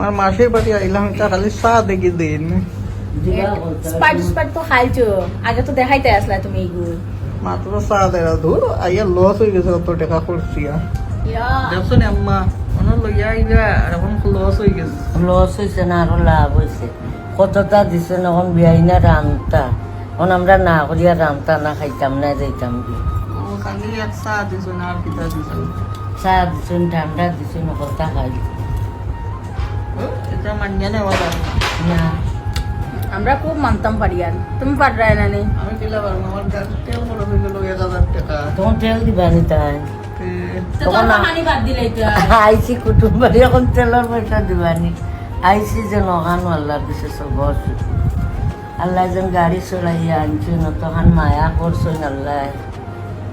আমার মাসের বাড়ি আইলাম এটা খালি চা দেখি দিন স্পাইট তো খাইছো আগে তো দেখাইতে আসলা তুমি এইগুলো মাত্র চা দেরা ধুর আইয়া লস হয়ে গেছে কত টাকা খরচি দেখছো না আম্মা অনেক লইয়া আইলা আর এখন লস হয়ে গেছে লস হয়েছে না আরো লাভ হয়েছে কতটা দিছে এখন বিয়াই না রামতা এখন আমরা না করিয়া রামতা না খাইতাম না যাইতাম কি ও খালি এক চা দিছো না আর কিতা দিছো চা দিছুন ঠান্ডা দিছুন কথা খাই এটা মানিয়া নেওয়া যাবে না আমরা খুব মানতাম পারিয়ান তুমি পাররাই না নি আমি দিলা পারবো আমার গাছটাও বড় হয়ে গেল 1000 টাকা তখন তেল দিবানি তাই তো তোমার হানি বাদ দিলাই তো আইসি কুটুম বাড়ি এখন তেলের পয়সা দিবানি আইসি যে নখানো আল্লাহর কাছে সব আল্লাহ যেন গাড়ি চলাইয়া আনছি না তখন মায়া করছেন আল্লাহ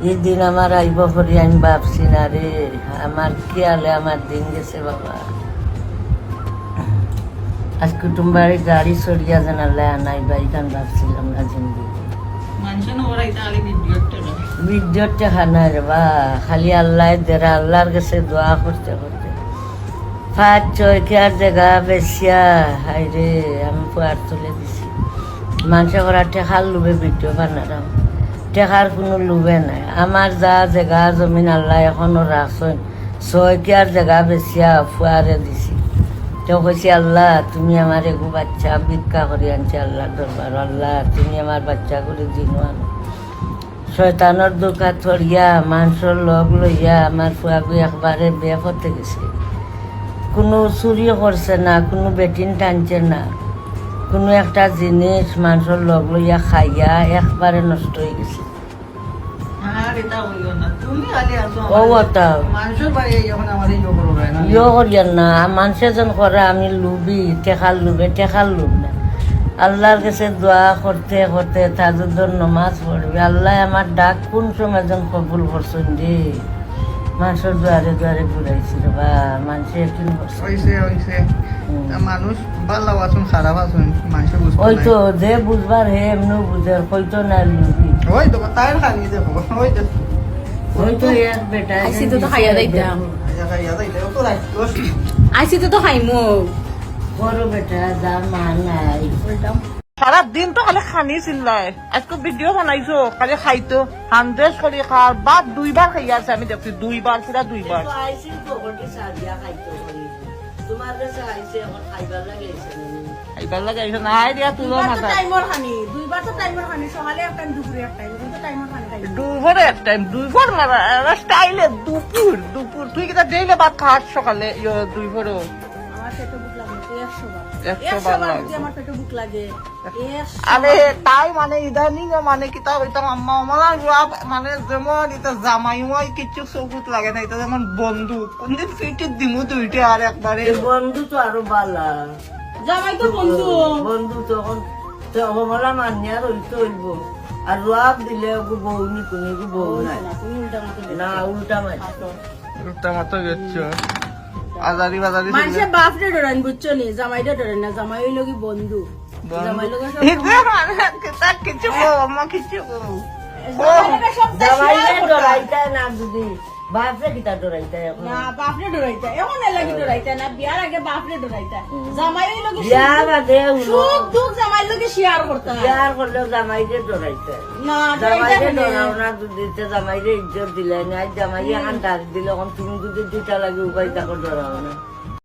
এই দিন আমার আইব করি আমি ভাবছি না রে আমার খেয়ালে আমার দিন গেছে বাবা আজ কুটুম বাড়ি গাড়ি চড়িয়া যেন আল্লাহ আনাই বাড়িখান ভাবছিলাম না জিন্দি মানুষের ওরা এটা আগে ভিডিওটা বিদ্যুৎ টাকা নাই রে বা খালি আল্লাহ দেরা আল্লাহর কাছে দোয়া করতে করতে 5-6 কেয়ার জায়গা বেশিয়া হাই রে আমি পুয়ার তুলে দিছি মানুষের করা টেকার লুবে ভিডিও বানালাম টেকার কোনো লুবে নাই আমার যা জায়গা জমিন আল্লাহ এখনো রাখছেন 6 কেয়ার জায়গা বেশিয়া ফুয়ারে দিছি তো কইছি আল্লাহ তুমি আমার এগু বাচ্চা ভিক্ষা করে আনছি আল্লাহ দরবার আল্লাহ তুমি আমার বাচ্চা করে দিন আনো শয়তানোর দোকা থরিয়া মানুষের লগ লইয়া আমার ফুয়াগু একবারে বিয়ে করতে গেছে কোনো চুরিও করছে না কোনো বেটিন টানছে না কোনো একটা জিনিস মানুষের লগ লইয়া খাইয়া একবারে নষ্ট হয়ে গেছে আর এটা হইল না তুমি আলি আসো ও ওটা মানুষের বাড়ি যখন আমার এই জগর হয় না ইয়ে করিয়ান না মানুষে যেন করে আমি লুবি টেকার লুব না আল্লাহর কাছে দোয়া করতে করতে তাজুদ্দর নমাজ পড়বে আল্লাহ আমার ডাক কোন সময় যেন কবুল করছেন রে মানুষের দুয়ারে দুয়ারে ঘুরাইছিল বা মানুষে একটু হইছে মানুষ ভালো আছেন খারাপ আছেন মানুষ বুঝতে ওই তো যে বুঝবার হে এমনি বুঝে হয়তো না লুবি ওই তো তাই খালি দেখো ওই তো ওই তো এক বেটা আইসি তো খাইয়া দিতাম আইসি তো খাইমু বড় বেটা যা মা নাই সারা দিন তো খালি খানি চিল্লাই আজকে ভিডিও বানাইছো খালি খাইতো 100 করে খার বাদ 2 বার খাই আছে আমি দেখছি 2 বার পুরা 2 বার আইসি তো বড় সাদিয়া খাইতো তোমার কাছে আইসে এখন খাইবার লাগাইছে খাইবার লাগাইছো না আই দিয়া তুলো মাথা টাইমর খানি দুইবার তো টাইমর খানি সকালে এক টাইম দুপুরে এক টাইম তো টাইমর খানি খাই দুপুরে এক টাইম 2 বার মারা স্টাইলে দুপুর তুই কি ডেইলি ভাত খাস সকালে 2 বারও আমার পেটে বুক লাগে 100 বার 100 বার লাগে। আমার পেটে বুক লাগে 100 আরে তাই মানে ইদানিং মানে কিতা হইতাম আম্মা আমার মানে যেমন এটা জামাই মই কিছু চকুত লাগে না এটা যেমন বন্ধু কোনদিন ফিটির দিমু দুইটা আর একবারে বন্ধু তো আরো বালা জামাই তো বন্ধু বন্ধু তখন হমলা মানিয়া রইতে হইব আর রাব দিলে বউ নি কোনি বউ নাই তুমি উল্টা মতো না উল্টা মারি উল্টা মতো গেছো আজারি বাজারি মানুষে বাপরে ডরান বুঝছো নি জামাইটা ডরান না জামাই হইলো কি বন্ধু জামাই লোক সব কিছু আম্মা কিছু জামাইলে ডরাইতা না দিদি বাপরে কিতা ডরাইতা এখন না বাপরে ডরাইতা এখন লাগি ডরাইতা না বিয়ার আগে বাপরে ডরাইতা জামাই হইলো কি বিয়া বাদে সুখ দুঃখ জামাই লোকে শেয়ার করতে হয় বিয়ার করলেও জামাইকে ডরাইতা না জামাইকে ডরাও না দিতে জামাইরে ইজ্জত দিলে না জামাই এখন ডাক দিলে এখন তুমি যদি দুইটা লাগে উপায় তাকে ডরাও না